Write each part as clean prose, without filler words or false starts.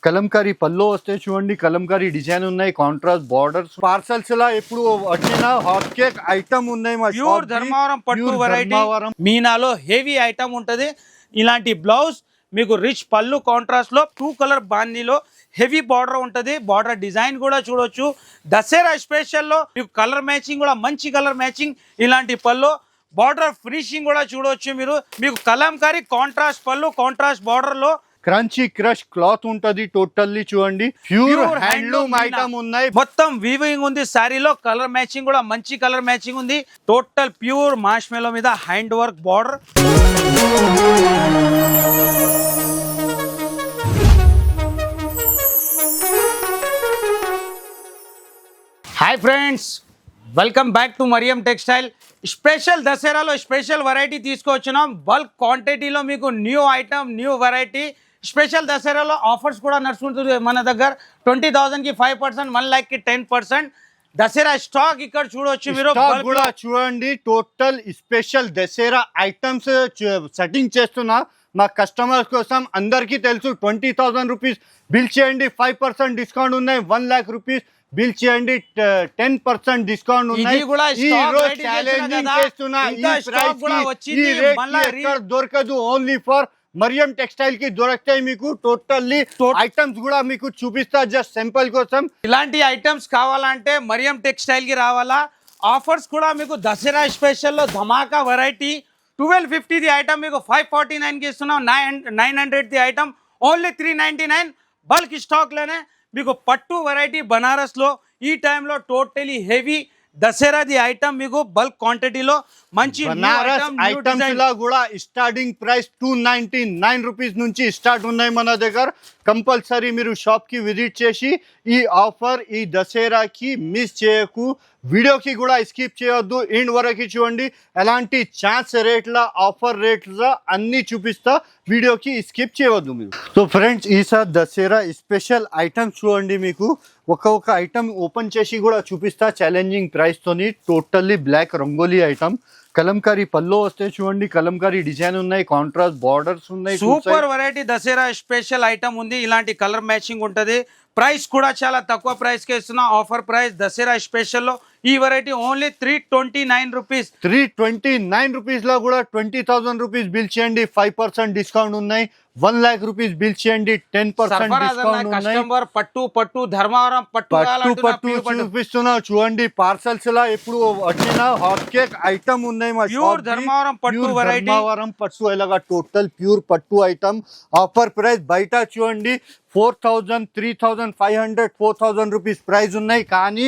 కలంకారీ పల్లో వస్తే చూడండి, కలంకారీ డిజైన్ ఉన్నాయి, కాంట్రాస్ట్ బార్డర్స్. పార్సల్స్ లా ఎప్పుడు వచ్చిన హాట్ కేక్ ఐటమ్ ఉన్నాయి. మా ప్యూర్ ధర్మవరం పట్టు వెరైటీ మీనాలో హెవీ ఐటమ్ ఉంటది. ఇలాంటి బ్లౌజ్ మీకు రిచ్ పళ్ళు కాంట్రాస్ట్ లో 2 కలర్ బాందీలో హెవీ బార్డర్ ఉంటది. బార్డర్ డిజైన్ కూడా చూడొచ్చు. దసరా స్పెషల్ లో మీకు కలర్ మ్యాచింగ్ కూడా మంచి కలర్ మ్యాచింగ్. ఇలాంటి పళ్ళు బార్డర్ ఫినిషింగ్ కూడా చూడొచ్చు మీరు. మీకు కలంకారీ కాంట్రాస్ట్ పళ్ళు కాంట్రాస్ట్ బార్డర్ లో క్రంచీ క్రష్ క్లాత్ ఉంటది. టోటల్లీ చూడండి ప్యూర్ హ్యాండ్లూమ్ ఐటమ్ ఉన్నాయి. మొత్తం వీవింగ్ ఉంది శారీలో. కలర్ మ్యాచింగ్ కూడా మంచి కలర్ మ్యాచింగ్ ఉంది. టోటల్ ప్యూర్ మార్ష్మెలో మీద hand work border. Hi friends, welcome back to Mariyam textile. Special దసరాలో స్పెషల్ వెరైటీ తీసుకొచ్చినాం. బల్క్ క్వాంటిటీలో మీకు new item new variety. Special దసరాలో ఆఫర్స్ కూడా నడుచుకుంటుంది మన దగ్గర. 20,000కి 5%, 1 lakh కి 10%. దసరా స్టాక్ ఇక్కడ చూడొచ్చు మీరు. కూడా చూడండి, total special Dasara items setting చేస్తున్నా మా కస్టమర్స్ కోసం. అందరికీ తెలుసు 20,000 రూపీస్ బిల్ చేయండి, 5% డిస్కౌంట్ ఉన్నాయి. 1 lakh రూపీస్ బిల్ చేయండి, 10% డిస్కౌంట్ ఉన్నాయి. ఛాలెంజింగ్ చేస్తున్నా. ఈ రేట్ దొరకదు, ఓన్లీ ఫర్ మరియం టెక్స్టైల్ కి దొరుకుతాయి మీకు. టోటల్లీ ఐటమ్స్ కూడా మీకు చూపిస్తా జస్ట్ సింపుల్ కోసం. ఇలాంటి ఐటమ్స్ కావాలంటే మరియం టెక్స్టైల్ కి రావాలా. ఆఫర్స్ కూడా మీకు దసరా స్పెషల్ లో ధమాకా వెరైటీ. 1250 ది ఐటమ్ మీకు 549 కి ఇస్తున్నాం. 900 the item only 399. Bulk stock లోనే మీకు పట్టు వెరైటీ బనారస్ లో ఈ టైంలో టోటలీ హెవీ దసరాది ఐటమ్ మీకు బల్క్ క్వాంటిటీలో మంచి ఐటమ్స్ లా కూడా స్టార్టింగ్ ప్రైస్ 299 రూపీస్ నుంచి స్టార్ట్ ఉన్నాయి మన దగ్గర. కంపల్సరీ మీరు షాప్ కి విజిట్ చేసి ఈ ఆఫర్ ఈ దసరాకి మిస్ చేయకు. వీడియోకి కూడా స్కిప్ చేయొద్దు, ఎండ్ వరకు చూడండి. ఎలాంటి ఛాన్స్ రేట్ల ఆఫర్ రేట్ల అన్ని చూపిస్తా, వీడియోకి స్కిప్ చేయవద్దు మీరు. సో ఫ్రెండ్స్, ఈసారి దసరా స్పెషల్ ఐటమ్స్ చూడండి. మీకు ఒక్కొక్క ఐటమ్ ఓపెన్ చేసి కూడా చూపిస్తా ఛాలెంజింగ్ ప్రైస్ తోని. Totally black rangoli item. Kalamkari పల్లో వస్తే చూడండి, కలంకారీ డిజైన్ ఉన్నాయి, కాంట్రాస్ట్ బార్డర్స్ ఉన్నాయి. Super variety Dasara special item ఉంది. ఇలాంటి కలర్ మ్యాచింగ్ ఉంటది. ప్రైస్ కూడా చాలా తక్కువ ప్రైస్ కి ఇస్తున్నా. ఆఫర్ ప్రైస్ దసరా స్పెషల్ లో ఈ వెరైటీ ఓన్లీ 329 రూపీస్. 329 రూపీస్ లో కూడా 20,000 రూపీస్ బిల్ చేయండి, 5% డిస్కౌంట్ ఉన్నాయి. 1 lakh రూపీస్ బిల్ చేయండి, 10% డిస్కౌంట్ ఉన్నాయి. పట్టు ధర్మవరం పట్టు చూపిస్తున్నా చూడండి. పార్సల్స్ లా ఎప్పుడు వచ్చిన హాట్ కేక్ ఐటమ్ ఉన్నాయి. మా ప్యూర్ ధర్మవరం పట్టు వెరైటీ. ధర్మవరం పట్టు ఇలాగా టోటల్ ప్యూర్ పట్టు ఐటమ్. ఆఫర్ ప్రైస్ బయట చూడండి 4,000, 3,500, 4,000 రూపీస్ ప్రైస్ ఉన్నాయి. కానీ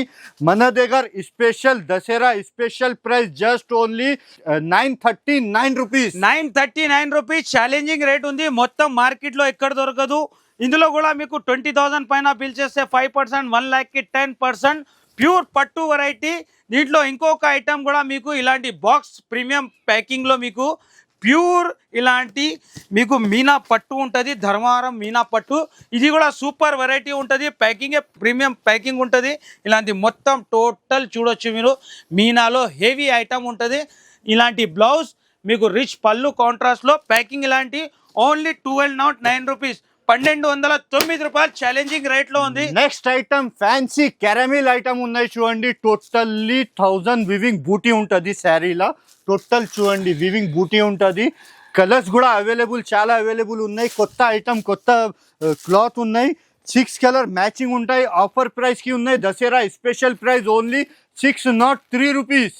మన దగ్గర special Dasara special price just only 939 rupees. 939 rupees challenging rate ఉంది. మొత్తం మార్కెట్ లో ఎక్కడ దొరకదు. ఇందులో కూడా మీకు 20,000 పైన బిల్ చేస్తే 5%, 1 lakh కి 10%. ప్యూర్ పట్టు వెరైటీ. దీంట్లో ఇంకొక ఐటమ్ కూడా మీకు ఇలాంటి బాక్స్ ప్రీమియం ప్యాకింగ్ లో మీకు ప్యూర్ ఇలాంటి మీకు మీనా పట్టు ఉంటుంది. ధర్మవరం మీనా పట్టు. ఇది కూడా సూపర్ వెరైటీ ఉంటుంది. ప్యాకింగే ప్రీమియం ప్యాకింగ్ ఉంటుంది. ఇలాంటి మొత్తం టోటల్ చూడొచ్చు మీరు. మీనాలో హెవీ ఐటమ్ ఉంటుంది. ఇలాంటి బ్లౌజ్ మీకు రిచ్ పళ్ళు కాంట్రాస్ట్ లో ప్యాకింగ్. ఇలాంటి ఓన్లీ 1209 రూపీస్, 1209 రూపాయలు ఛాలెంజింగ్ రేట్ లో ఉంది. Next item fancy caramel item ఉన్నాయి చూడండి. టోటల్లీ 1000 వివింగ్ బూటీ ఉంటుంది శారీలా. టోటల్ చూడండి వివింగ్ బూటీ ఉంటుంది. కలర్స్ కూడా అవైలబుల్, చాలా అవైలబుల్ ఉన్నాయి. కొత్త ఐటమ్, కొత్త క్లాత్ ఉన్నాయి. 6 కలర్ మ్యాచింగ్ ఉంటాయి. ఆఫర్ ప్రైస్ కి ఉన్నాయి. Dasara special price only 603 rupees.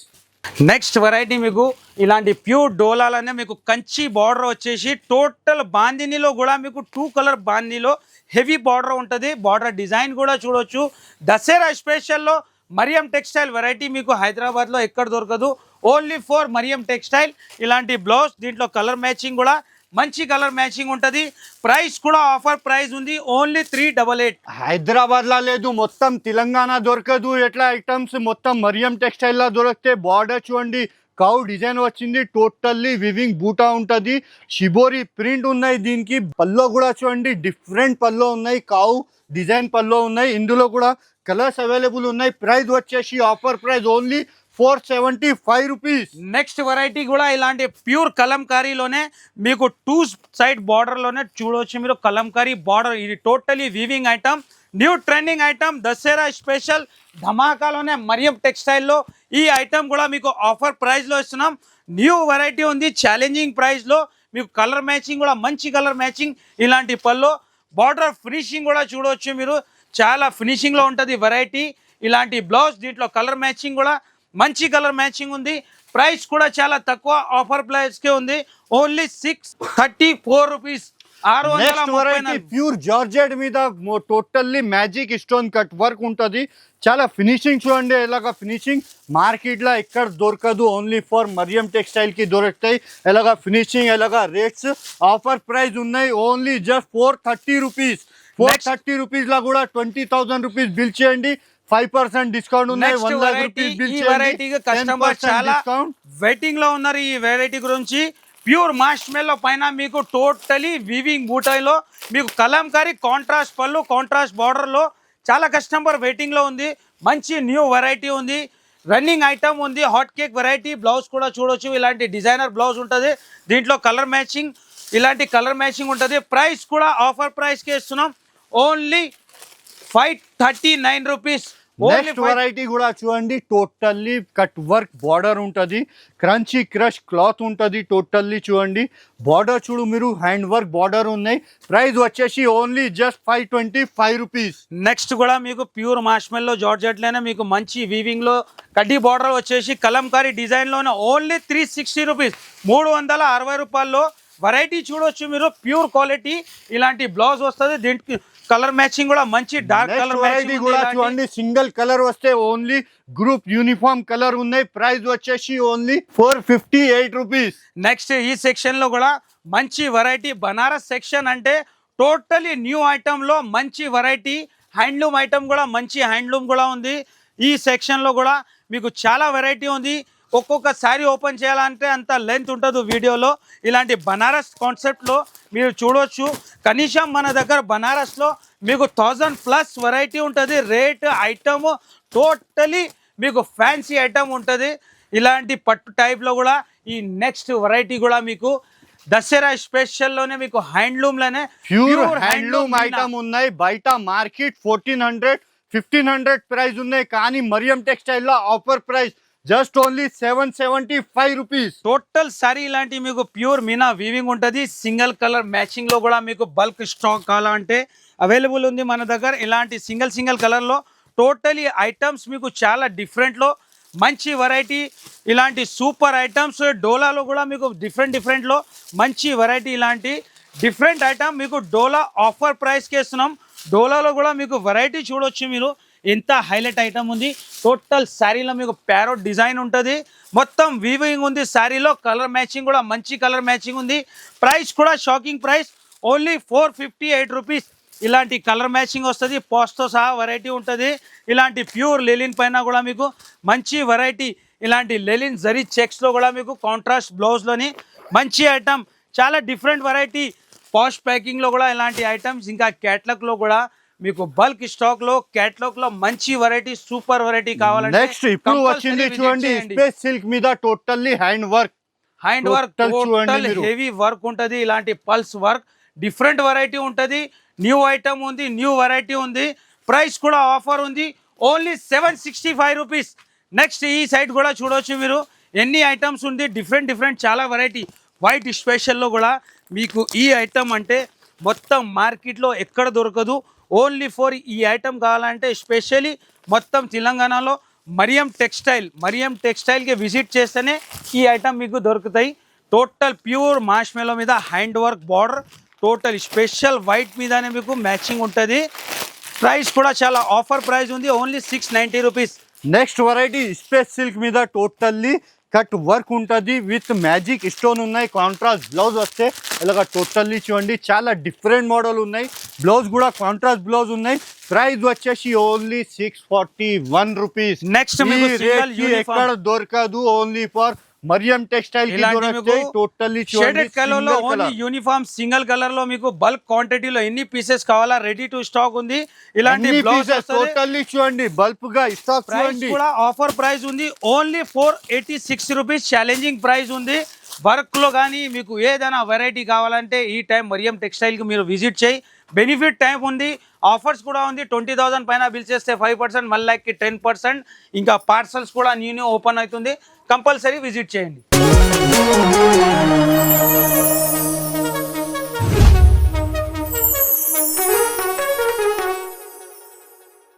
Next variety మీకు ఇలాంటి ప్యూర్ డోలాలనే మీకు కంచి బార్డర్ వచ్చేసి టోటల్ బాందినీలో కూడా మీకు 2 కలర్ బాందినీలో హెవీ బార్డర్ ఉంటుంది. బార్డర్ డిజైన్ కూడా చూడొచ్చు. దసరా స్పెషల్లో మరియం టెక్స్టైల్ వెరైటీ మీకు హైదరాబాద్లో ఎక్కడ దొరకదు. Only for Mariam textile. ఇలాంటి బ్లౌజ్ దీంట్లో కలర్ మ్యాచింగ్ కూడా మంచి కలర్ మ్యాచింగ్ ఉంటుంది. ప్రైస్ కూడా ఆఫర్ ప్రైస్ ఉంది ఓన్లీ 388. హైదరాబాద్ లా లేదు, మొత్తం తెలంగాణ దొరకదు. ఎట్లా ఐటమ్స్ మొత్తం మరియం టెక్స్టైల్ లా దొరికితే. బార్డర్ చూడండి కౌ డిజైన్ వచ్చింది. టోటల్లీ వివింగ్ బూటా ఉంటుంది. షిబోరి ప్రింట్ ఉన్నాయి. దీనికి పల్లో కూడా చూడండి డిఫరెంట్ పల్లో ఉన్నాయి. కౌ డిజైన్ పల్లో ఉన్నాయి. ఇందులో కూడా కలర్స్ అవైలబుల్ ఉన్నాయి. ప్రైస్ వచ్చేసి offer price only 475 rupees. Next variety కూడా ఇలాంటి ప్యూర్ కలంకారీలోనే మీకు 2 సైడ్ బార్డర్ లోనే చూడవచ్చు మీరు. కలంకారీ బార్డర్, ఇది totally weaving item, new trending item, Dasara special ధమాకాలోనే మరియం టెక్స్టైల్లో ఈ ఐటమ్ కూడా మీకు ఆఫర్ ప్రైస్ లో ఇస్తున్నాం. న్యూ వెరైటీ ఉంది, ఛాలెంజింగ్ ప్రైస్ లో మీకు. కలర్ మ్యాచింగ్ కూడా మంచి కలర్ మ్యాచింగ్, ఇలాంటి పళ్ళు బార్డర్ ఫినిషింగ్ కూడా చూడవచ్చు మీరు, చాలా ఫినిషింగ్ లో ఉంటుంది వెరైటీ. ఇలాంటి బ్లౌజ్, దీంట్లో కలర్ మ్యాచింగ్ కూడా మంచి కలర్ మ్యాచింగ్ ఉంది. ప్రైస్ కూడా చాలా తక్కువ, ఆఫర్ ప్రైస్ కే ఉంది, only 634 rupees. Next variety pure georgette మీద totally magic stone cut work ఉంటుంది. చాలా ఫినిషింగ్ చూడండి, ఇలాగా ఫినిషింగ్ మార్కెట్ లో ఎక్కడ దొరకదు, ఓన్లీ ఫర్ మరియం టెక్స్టైల్ కి దొరుకుతాయి. ఇలాగా ఫినిషింగ్, ఇలాగా రేట్స్ ఆఫర్ ప్రైస్ ఉన్నాయి, ఓన్లీ జస్ట్ 430 రూపీస్. 430 రూపీస్ లో కూడా 20,000 రూపీస్ బిల్ చేయండి, 5% డిస్కౌంట్ ఉన్నాయి. 1 లాక్ రూపీస్ బిల్ చేయండి, కస్టమర్ చాలా వెయిటింగ్ లో ఉన్నారు ఈ వెరైటీ గురించి. ప్యూర్ మార్ష్మెల్లో పైన మీకు టోటలీ వీవింగ్ బూటాయిలో మీకు కలంకారీ కాంట్రాస్ట్ పళ్ళు, కాంట్రాస్ట్ బార్డర్లో చాలా కస్టమర్ వెయిటింగ్లో ఉంది. మంచి న్యూ వెరైటీ ఉంది, రన్నింగ్ ఐటమ్ ఉంది, హాట్ కేక్ వెరైటీ. బ్లౌజ్ కూడా చూడొచ్చు, ఇలాంటి డిజైనర్ బ్లౌజ్ ఉంటుంది, దీంట్లో కలర్ మ్యాచింగ్, ఇలాంటి కలర్ మ్యాచింగ్ ఉంటుంది. ప్రైస్ కూడా ఆఫర్ ప్రైస్కి ఇస్తున్నాం, ఓన్లీ 539 రూపీస్. నెక్స్ట్ వెరైటీ కూడా చూడండి, టోటల్లీ కట్ వర్క్ బార్డర్ ఉంటుంది, క్రంచీ క్రష్ క్లాత్ ఉంటుంది. టోటల్లీ చూడండి, బార్డర్ చూడు మీరు, హ్యాండ్ వర్క్ బార్డర్ ఉన్నాయి. ప్రైస్ వచ్చేసి ఓన్లీ జస్ట్ 525 రూపీస్. నెక్స్ట్ కూడా మీకు ప్యూర్ మార్ష్మెల్లో జార్జెట్లోనే మీకు మంచి వీవింగ్ లో కడ్డీ బార్డర్ వచ్చేసి కలంకారీ డిజైన్ లోనే ఓన్లీ 360 రూపీస్, 360 రూపాయల్లో వెరైటీ చూడొచ్చు మీరు. ప్యూర్ క్వాలిటీ, ఇలాంటి బ్లౌజ్ వస్తుంది, దీనికి కలర్ మ్యాచింగ్ కూడా మంచి డార్క్ కలర్ మ్యాచింగ్ కూడా చూడండి. సింగిల్ కలర్ వస్తే ఓన్లీ గ్రూప్ యూనిఫామ్ కలర్ ఉన్నాయి. ప్రైస్ వచ్చేసి ఓన్లీ 458 రూపీస్. నెక్స్ట్ ఈ సెక్షన్ లో కూడా మంచి వెరైటీ, బనారస్ సెక్షన్ అంటే టోటలీ న్యూ ఐటమ్ లో మంచి వెరైటీ. హ్యాండ్లూమ్ ఐటమ్ కూడా మంచి హ్యాండ్లూమ్ కూడా ఉంది. ఈ సెక్షన్ లో కూడా మీకు చాలా వెరైటీ ఉంది. ఒక్కొక్క శారీ ఓపెన్ చేయాలంటే అంత లెంత్ ఉంటుంది వీడియోలో. ఇలాంటి బనారస్ కాన్సెప్ట్లో మీరు చూడవచ్చు. కనీసం మన దగ్గర బనారస్లో మీకు 1000+ వెరైటీ ఉంటుంది. రేట్ ఐటమ్ టోటలీ మీకు ఫ్యాన్సీ ఐటమ్ ఉంటుంది. ఇలాంటి పట్టు టైప్లో కూడా ఈ నెక్స్ట్ వెరైటీ కూడా మీకు దసరా స్పెషల్లోనే మీకు హ్యాండ్లూమ్లోనే ప్యూర్ హ్యాండ్లూమ్ ఐటమ్ ఉన్నాయి. బయట మార్కెట్ 1400-1500 ప్రైస్ ఉన్నాయి, కానీ మరియం టెక్స్టైల్లో offer price just only 775 rupees. Total sari ఇలాంటి మీకు ప్యూర్ మీనా వీవింగ్ ఉంటుంది. సింగిల్ కలర్ మ్యాచింగ్ లో కూడా మీకు బల్క్ స్టాక్ కావాలంటే అవైలబుల్ ఉంది మన దగ్గర. ఇలాంటి సింగిల్ కలర్ లో టోటలీ ఐటమ్స్ మీకు చాలా డిఫరెంట్ లో మంచి వెరైటీ. ఇలాంటి సూపర్ ఐటమ్స్ డోలాలో కూడా మీకు డిఫరెంట్ లో మంచి వెరైటీ. ఇలాంటి డిఫరెంట్ ఐటమ్ మీకు డోలా ఆఫర్ ప్రైస్కి ఇస్తున్నాం. డోలాలో కూడా మీకు వెరైటీ చూడొచ్చు మీరు, ఎంత హైలైట్ ఐటమ్ ఉంది. టోటల్ శారీలో మీకు ప్యారోట్ డిజైన్ ఉంటుంది, మొత్తం వీవింగ్ ఉంది శారీలో. కలర్ మ్యాచింగ్ కూడా మంచి కలర్ మ్యాచింగ్ ఉంది. ప్రైస్ కూడా షాకింగ్ ప్రైస్, ఓన్లీ 458 రూపీస్. ఇలాంటి కలర్ మ్యాచింగ్ వస్తుంది, పాస్తో సహా వెరైటీ ఉంటుంది. ఇలాంటి ప్యూర్ లెలిన్ పైన కూడా మీకు మంచి వెరైటీ. ఇలాంటి లెలిన్ జరీ చెక్స్లో కూడా మీకు కాంట్రాస్ట్ బ్లౌజ్లోని మంచి ఐటమ్, చాలా డిఫరెంట్ వెరైటీ. పాష్ ప్యాకింగ్లో కూడా ఇలాంటి ఐటమ్స్, ఇంకా క్యాట్లాగ్లో కూడా మీకు బల్క్ స్టాక్ లో క్యాటలాగ్ లో మంచి వెరైటీ, సూపర్ వెరైటీ కావాలంటే నెక్స్ట్ ఇప్పుడు వచ్చింది చూడండి, స్పేస్ సిల్క్ మీద totally hand work total heavy work ఉంటది. ఇలాంటి పల్స్ వర్క్ డిఫరెంట్ వెరైటీ ఉంటది. న్యూ ఐటమ్ ఉంది, న్యూ వెరైటీ ఉంది. ప్రైస్ కూడా ఆఫర్ ఉంది, ఓన్లీ 765 రూపీస్. నెక్స్ట్ ఈ సైడ్ కూడా చూడవచ్చు మీరు, ఎన్ని ఐటమ్స్ ఉంది, డిఫరెంట్ చాలా వెరైటీ. వైట్ స్పెషల్లో కూడా మీకు ఈ ఐటమ్ అంటే మొత్తం మార్కెట్లో ఎక్కడ దొరకదు. ఓన్లీ ఫర్ ఈ ఐటమ్ కావాలంటే స్పెషల్లీ మొత్తం తెలంగాణలో మరియం టెక్స్టైల్కి విజిట్ చేస్తేనే ఈ ఐటమ్ మీకు దొరుకుతాయి. టోటల్ ప్యూర్ మార్ష్మెలో మీద hand work border, total special white మీదనే మీకు మ్యాచింగ్ ఉంటుంది. ప్రైస్ కూడా చాలా ఆఫర్ ప్రైస్ ఉంది, only 690 rupees. Next variety space silk మీద టోటల్లీ కట్ వర్క్ ఉంటుంది, విత్ మ్యాజిక్ స్టోన్ ఉన్నాయి. కాంట్రాస్ట్ బ్లౌజ్ వస్తే ఇలాగ టోటల్లీ చూడండి, చాలా డిఫరెంట్ మోడల్ ఉన్నాయి. బ్లౌజ్ కూడా కాంట్రాస్ట్ బ్లౌజ్ ఉన్నాయి. ప్రైస్ వచ్చేసి ఓన్లీ 641 రూపీస్. నెక్స్ట్ ఎక్కడ దొరకదు, ఓన్లీ ఫర్ మరియం టెక్స్టైల్ కి ఇలాంటి దొరుకుతాయి మీకు టోటల్లీ షేడెడ్ కలర్ లో ఓన్లీ యూనిఫామ్ సింగిల్ కలర్ లో మీకు బల్క్ క్వాంటిటీలో ఎన్ని పీసెస్ కావాలా రెడీ టు స్టాక్ ఉంది. ఇలాంటి బ్లౌజ్ టోటల్లీ చూడండి బల్బ్ గా స్టాక్ ప్రైస్ చూడండి. కూడా ఆఫర్ ప్రైస్ ఉంది ఓన్లీ 486 రూపీస్ ఛాలెంజింగ్ ప్రైస్ ఉంది. వర్క్ లో కానీ మీకు ఏదైనా వెరైటీ కావాలంటే ఈ టైం మరియం టెక్స్టైల్ కి మీరు విజిట్ చేయి. బెనిఫిట్ టైం ఉంది, ఆఫర్స్ కూడా ఉంది. 20,000 పైన బిల్ చేస్తే 5%, 1 lakh కి 10%. ఇంకా పార్సల్స్ కూడా న్యూ ఓపెన్ అవుతుంది, కంపల్సరీ విజిట్ చేయండి.